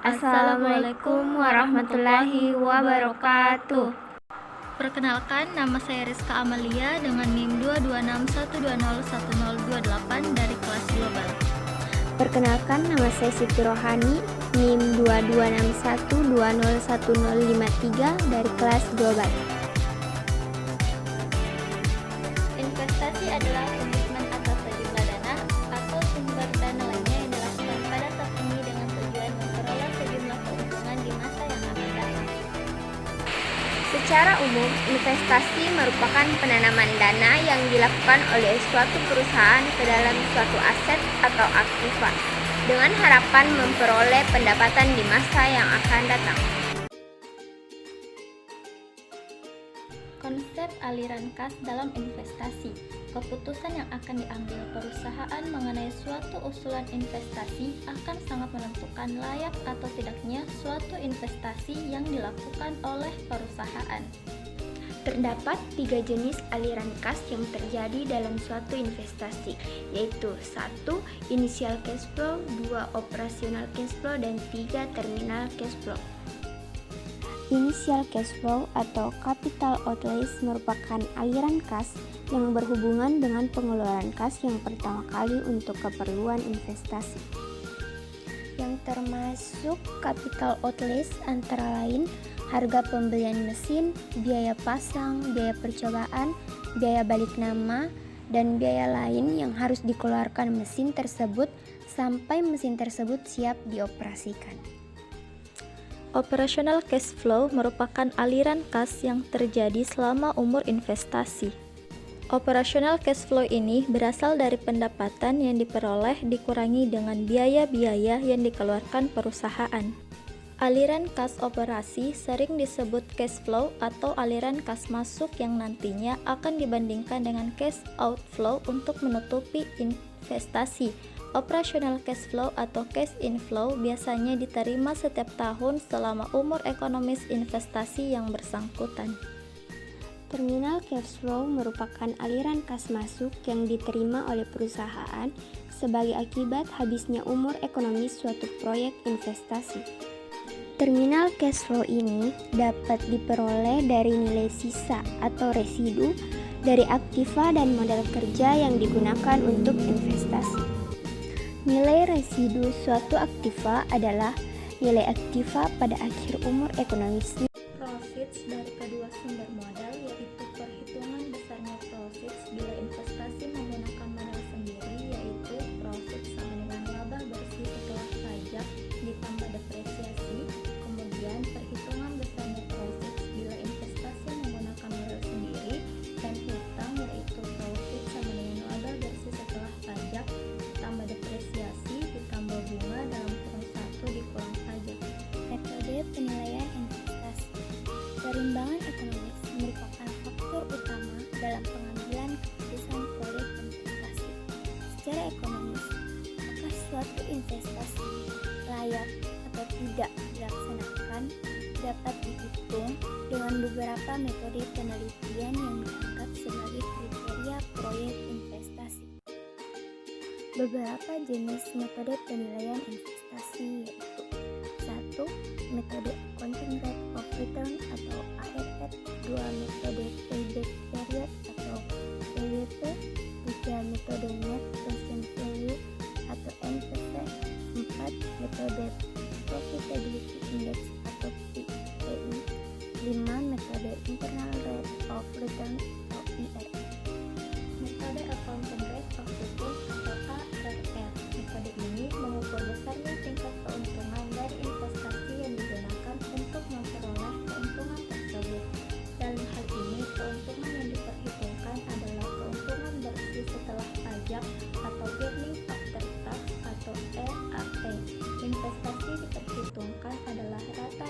Assalamualaikum warahmatullahi wabarakatuh. Perkenalkan, nama saya Rizka Amalia dengan NIM 22612010028 dari kelas Global. Perkenalkan, nama saya Siti Rohani, NIM 2261201053 dari kelas Global. Investasi adalah komitmen atas sejumlah dana atau sumber dana lainnya yang dilakukan pada tahap ini dengan tujuan memperoleh sejumlah keuntungan di masa yang akan datang. Secara umum, investasi merupakan penanaman dana yang dilakukan oleh suatu perusahaan ke dalam suatu aset atau aktiva dengan harapan memperoleh pendapatan di masa yang akan datang. Konsep aliran kas dalam investasi. Keputusan yang akan diambil perusahaan mengenai suatu usulan investasi akan sangat menentukan layak atau tidaknya suatu investasi yang dilakukan oleh perusahaan. Terdapat 3 jenis aliran kas yang terjadi dalam suatu investasi, yaitu 1. Initial cash flow, 2. Operational cash flow, dan 3. Terminal cash flow. Initial cash flow atau capital outlays merupakan aliran kas yang berhubungan dengan pengeluaran kas yang pertama kali untuk keperluan investasi. Yang termasuk capital outlays antara lain harga pembelian mesin, biaya pasang, biaya percobaan, biaya balik nama, dan biaya lain yang harus dikeluarkan mesin tersebut sampai mesin tersebut siap dioperasikan. Operational cash flow merupakan aliran kas yang terjadi selama umur investasi. Operational cash flow ini berasal dari pendapatan yang diperoleh dikurangi dengan biaya-biaya yang dikeluarkan perusahaan. Aliran kas operasi sering disebut cash flow atau aliran kas masuk yang nantinya akan dibandingkan dengan cash outflow untuk menutupi investasi. Operational cash flow atau cash inflow biasanya diterima setiap tahun selama umur ekonomis investasi yang bersangkutan. Terminal cash flow merupakan aliran kas masuk yang diterima oleh perusahaan sebagai akibat habisnya umur ekonomis suatu proyek investasi. Terminal cash flow ini dapat diperoleh dari nilai sisa atau residu dari aktiva dan modal kerja yang digunakan untuk investasi. Nilai residu suatu aktiva adalah nilai aktiva pada akhir umur ekonomisnya. Profits dari kedua sumber modal yaitu perhitungan besarnya profits bila investasi menggunakan modal sendiri, yaitu profit sama dengan laba bersih setelah pajak ditambah depresiasi. Kemudian perhitungan besarnya profits bila investasi menggunakan modal sendiri, dan hutang yaitu profit sama dengan laba bersih setelah pajak ditambah depresiasi ditambah bunga dalam kurung 1 dikurang pajak. Metode penilaian investasi. Perimbangan ekonomis merupakan faktor utama dalam pengambilan keputusan proyek investasi. Secara ekonomis, apakah suatu investasi layak atau tidak dilaksanakan dapat dihitung dengan beberapa metode penelitian yang dianggap sebagai kriteria proyek investasi. Beberapa jenis metode penilaian investasi yaitu 1. Metode accounting rate of return atau ARR, 2. Metode payback period atau PWP, 3. Metode net present value atau NPV, 4. Metode profitability index atau PPI, 5. Metode internal rate of return atau IRR. Metode accounting rate of return atau ARR. Metode ini mengukur besarnya tingkat keuntungan dari investasi yang digunakan untuk memperoleh keuntungan tersebut. Dalam hal ini, keuntungan yang diperhitungkan adalah keuntungan bersih setelah pajak atau earning after tax atau EAT. Investasi diperhitungkan adalah rata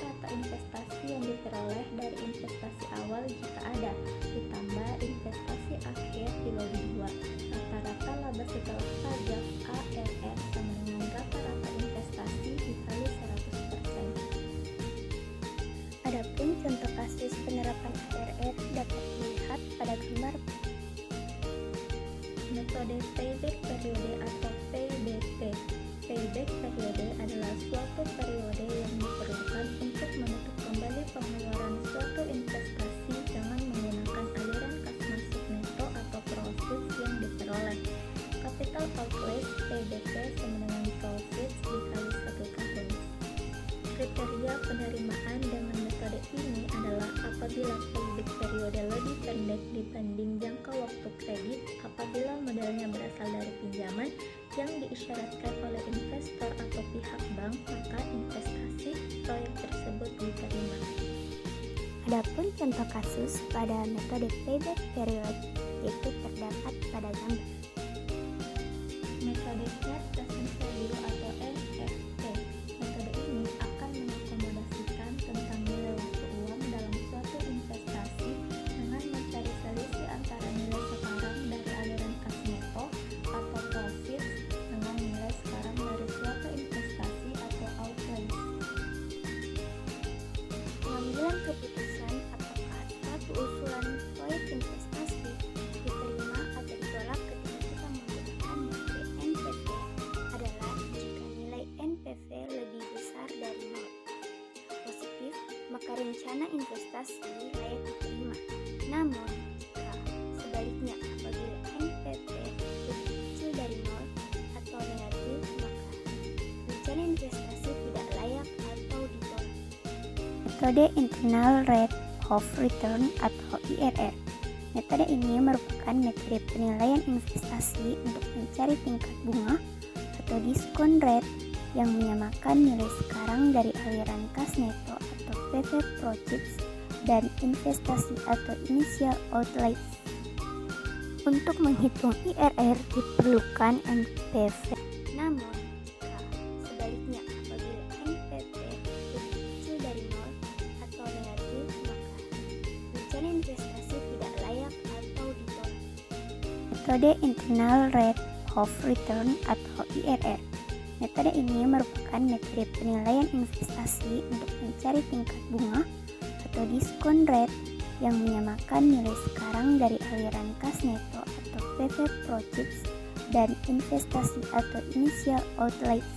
diisyaratkan oleh investor atau pihak bank, maka investasi proyek tersebut diterima. Adapun contoh kasus pada metode payback period yaitu terdapat pada gambar. Metode Net Present Value atau NFT. Metode ini akan mengakomodasikan tentang nilai waktu uang dalam suatu investasi dengan mencari selisih antara nilai sekarang dari aliran kas neto atau profit dengan nilai sekarang dari suatu investasi atau outlay. Pengambilan keputusan apakah suatu usulan proyek investasi diterima atau ditolak ketika kita menggunakan metode NPV adalah jika nilai NPV lebih besar dari 0. Positif, maka rencana investasi layak diterima. Namun, jika sebaliknya apabila NPV lebih kecil dari 0 atau negatif, maka rencana investasi tidak layak atau ditolak. Metode Internal Rate of Return atau IRR. Metode ini merupakan metode penilaian investasi untuk mencari tingkat bunga atau diskon rate yang menyamakan nilai sekarang dari aliran kas neto atau PV Projects dan investasi atau initial outlays. Untuk menghitung IRR diperlukan NPV. Namun, jika sebaliknya apabila NPV lebih kecil dari 0 atau negatif, maka rencana investasi tidak layak atau ditolak. Metode Internal Rate of Return atau IRR. Metode ini merupakan metode penilaian investasi untuk mencari tingkat bunga atau diskon rate yang menyamakan nilai sekarang dari aliran kas neto atau PV Projects dan investasi atau initial outlays.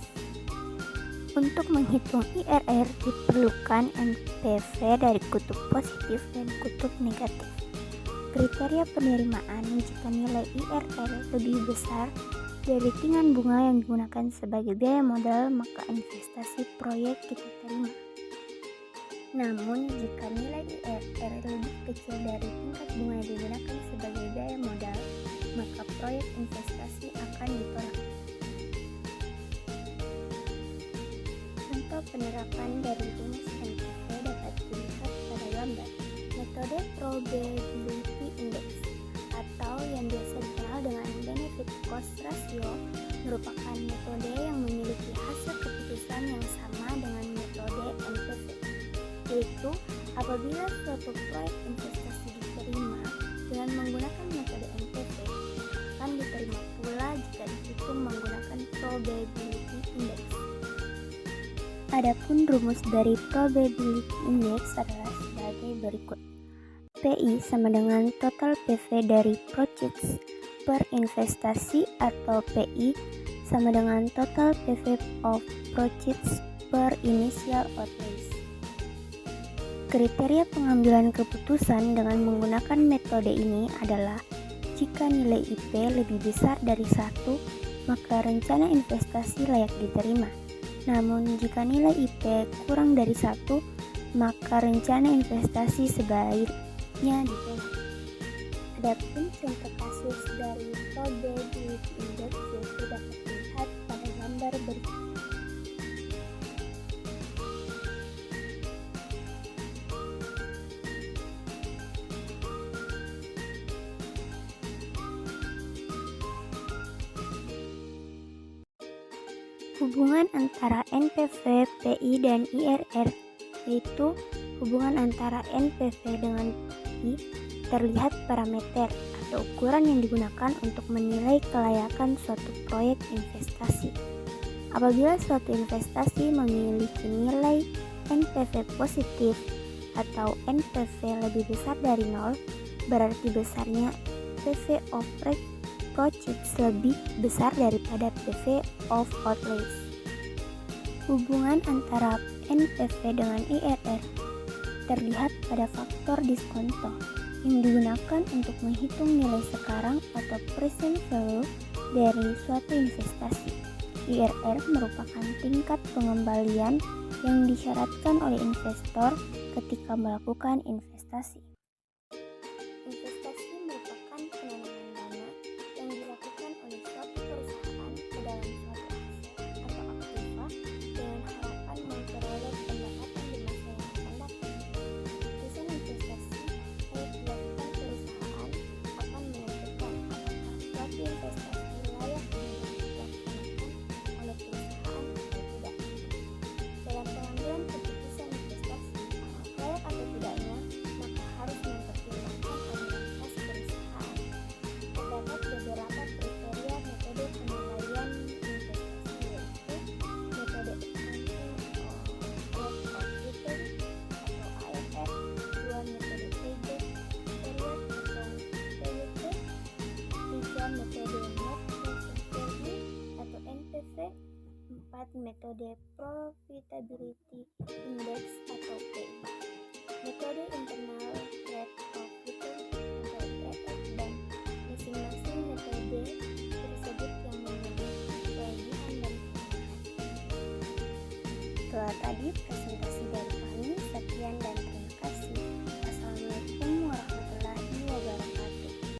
Untuk menghitung IRR diperlukan NPV dari kutub positif dan kutub negatif. Kriteria penerimaan jika nilai IRR lebih besar dari tingkat bunga yang digunakan sebagai biaya modal, maka investasi proyek kita terima. Namun, jika nilai IRR lebih kecil dari tingkat bunga yang digunakan sebagai biaya modal, maka proyek investasi akan ditolak. Contoh penerapan dari rumus NPV dapat dilihat pada gambar. Metode Probability Index atau yang biasa dikenal dengan Benefit Cost Ratio merupakan metode yang memiliki hasil keputusan yang sama dengan metode NPV, yaitu apabila suatu proyek investasi diterima dengan menggunakan metode NPV akan diterima pula jika dihitung menggunakan Probability Index. Adapun rumus dari Probability Index adalah sebagai berikut. PI sama dengan total PV dari projects per investasi atau PI sama dengan total PV of projects per initial outlays. Kriteria pengambilan keputusan dengan menggunakan metode ini adalah jika nilai IP lebih besar dari 1, maka rencana investasi layak diterima. Namun jika nilai IP kurang dari 1, maka rencana investasi sebaiknya ditolak. Adapun contoh kasus dari Probability Index yaitu dapat dilihat pada gambar berikut. Hubungan antara NPV, PI, dan IRR, yaitu hubungan antara NPV dengan PI terlihat parameter atau ukuran yang digunakan untuk menilai kelayakan suatu proyek investasi. Apabila suatu investasi memiliki nilai NPV positif atau NPV lebih besar dari 0, berarti besarnya PV of projects lebih besar daripada PV of outlays. Hubungan antara NPV dengan IRR terlihat pada faktor diskonto yang digunakan untuk menghitung nilai sekarang atau present value dari suatu investasi. IRR merupakan tingkat pengembalian yang disyaratkan oleh investor ketika melakukan investasi. Investasi merupakan penanaman dana yang dilakukan oleh suatu perusahaan ke dalam suatu keempat, metode Profitability Index atau PI. Metode Internal Rate of Return atau RF, dan masing-masing metode tersebut yang memiliki kelebihan dan kelemahan. Itulah tadi presentasi dari kami. Sekian dan terima kasih.